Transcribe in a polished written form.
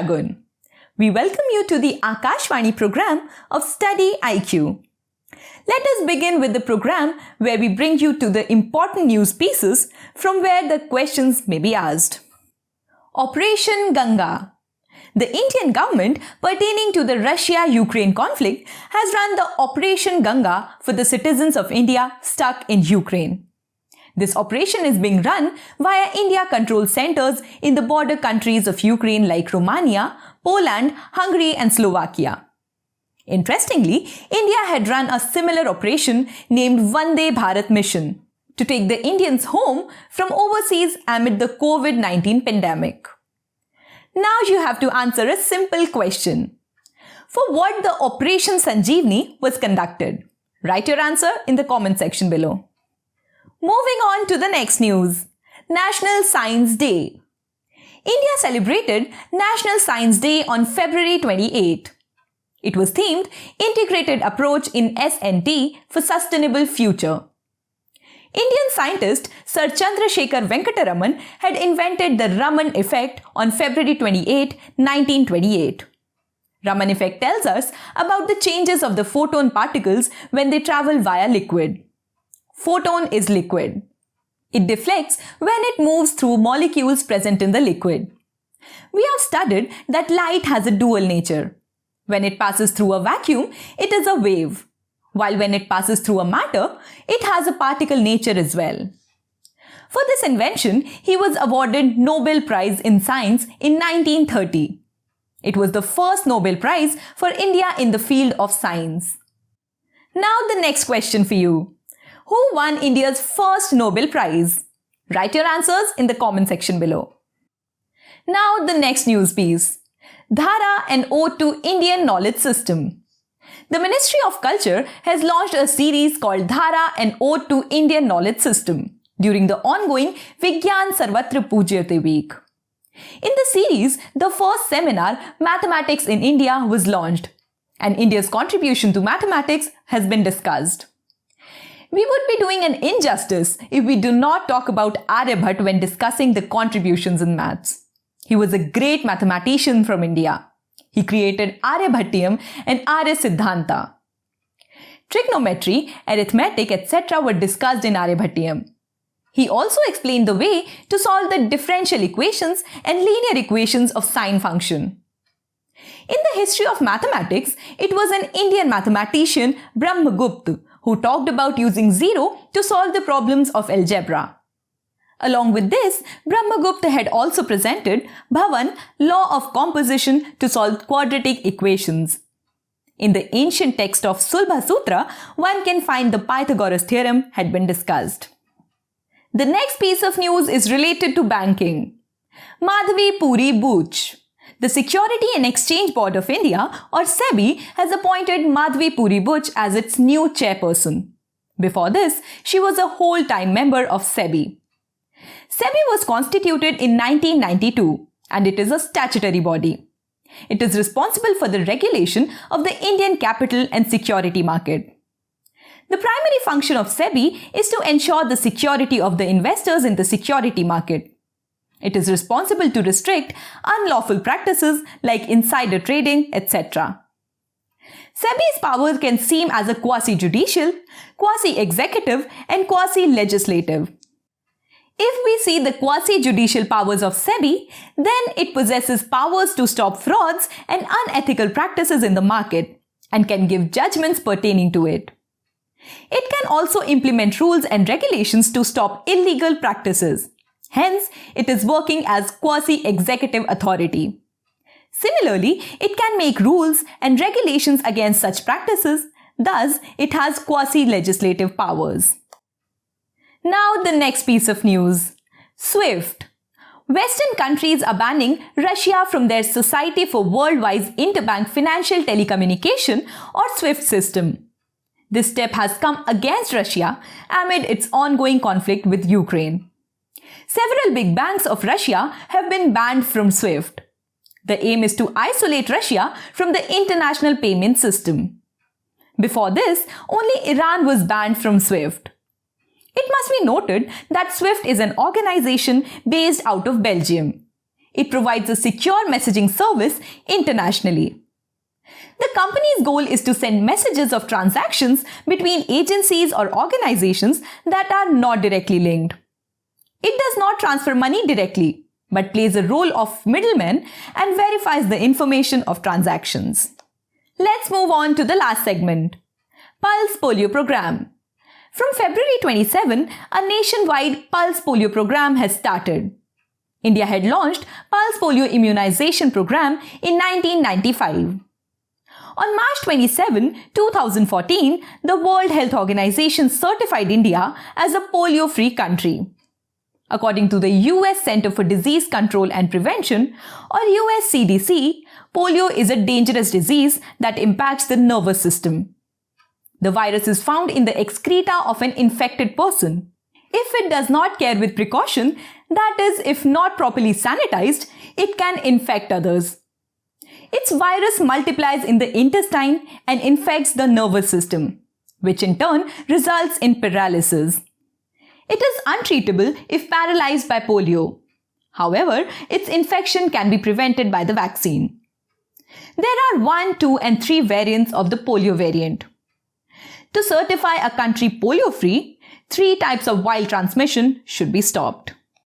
Shagun. We welcome you to the Akashvani program of Studyiq. Let us begin with the program where we bring you to the important news pieces from where the questions may be asked. Operation Ganga. The Indian government pertaining to the Russia-Ukraine conflict has run the Operation Ganga for the citizens of India stuck in Ukraine. This operation is being run via India-controlled centers in the border countries of Ukraine like Romania, Poland, Hungary and Slovakia. Interestingly, India had run a similar operation named Vande Bharat Mission to take the Indians home from overseas amid the COVID-19 pandemic. Now you have to answer a simple question. For what the Operation Sanjeevani was conducted? Write your answer in the comment section below. Moving on to the next news. National Science Day. India celebrated National Science Day on February 28. It was themed Integrated Approach in S&T for Sustainable Future. Indian scientist Sir Chandrasekhar Venkataraman had invented the Raman effect on February 28, 1928. Raman effect tells us about the changes of the photon particles when they travel via liquid. Photon is liquid. It deflects when it moves through molecules present in the liquid. We have studied that light has a dual nature. When it passes through a vacuum, it is a wave, while when it passes through a matter, it has a particle nature as well. For this invention, he was awarded Nobel Prize in Science in 1930. It was the first Nobel Prize for India in the field of science. Now the next question for you. Who won India's first Nobel Prize? Write your answers in the comment section below. Now the next news piece. Dhara and Ode to Indian Knowledge System. The Ministry of Culture has launched a series called Dhara and Ode to Indian Knowledge System during the ongoing Vigyan Sarvatra Pujyate week. In the series, the first seminar, Mathematics in India, was launched, and India's contribution to mathematics has been discussed. We would be doing an injustice if we do not talk about Aryabhat when discussing the contributions in maths. He was a great mathematician from India. He created Aryabhatiam and Arya Siddhanta. Trigonometry, arithmetic, etc. were discussed in Aryabhatiam. He also explained the way to solve the differential equations and linear equations of sine function. In the history of mathematics, it was an Indian mathematician, Brahmagupta, who talked about using zero to solve the problems of algebra. Along with this, Brahmagupta had also presented Bhavan, law of composition to solve quadratic equations. In the ancient text of Sulbha Sutra, one can find the Pythagoras theorem had been discussed. The next piece of news is related to banking. Madhavi Puri Buch. The Security and Exchange Board of India, or SEBI, has appointed Madhavi Puri Buch as its new chairperson. Before this, she was a whole-time member of SEBI. SEBI was constituted in 1992 and it is a statutory body. It is responsible for the regulation of the Indian capital and security market. The primary function of SEBI is to ensure the security of the investors in the security market. It is responsible to restrict unlawful practices like insider trading, etc. SEBI's power can seem as a quasi-judicial, quasi-executive and quasi-legislative. If we see the quasi-judicial powers of SEBI, then it possesses powers to stop frauds and unethical practices in the market and can give judgments pertaining to it. It can also implement rules and regulations to stop illegal practices. Hence, it is working as quasi-executive authority. Similarly, it can make rules and regulations against such practices. Thus, it has quasi-legislative powers. Now the next piece of news. SWIFT. Western countries are banning Russia from their Society for Worldwide Interbank Financial Telecommunication or SWIFT system. This step has come against Russia amid its ongoing conflict with Ukraine. Several big banks of Russia have been banned from SWIFT. The aim is to isolate Russia from the international payment system. Before this, only Iran was banned from SWIFT. It must be noted that SWIFT is an organization based out of Belgium. It provides a secure messaging service internationally. The company's goal is to send messages of transactions between agencies or organizations that are not directly linked. It does not transfer money directly, but plays a role of middleman and verifies the information of transactions. Let's move on to the last segment. Pulse Polio Program. From February 27, a nationwide Pulse Polio Program has started. India had launched Pulse Polio Immunization Program in 1995. On March 27, 2014, the World Health Organization certified India as a polio-free country. According to the US Center for Disease Control and Prevention, or US CDC, polio is a dangerous disease that impacts the nervous system. The virus is found in the excreta of an infected person. If it does not care with precaution, that is, if not properly sanitized, it can infect others. Its virus multiplies in the intestine and infects the nervous system, which in turn results in paralysis. It is untreatable if paralyzed by polio. However, its infection can be prevented by the vaccine. There are 1, 2, and 3 variants of the polio variant. To certify a country polio-free, 3 types of wild transmission should be stopped.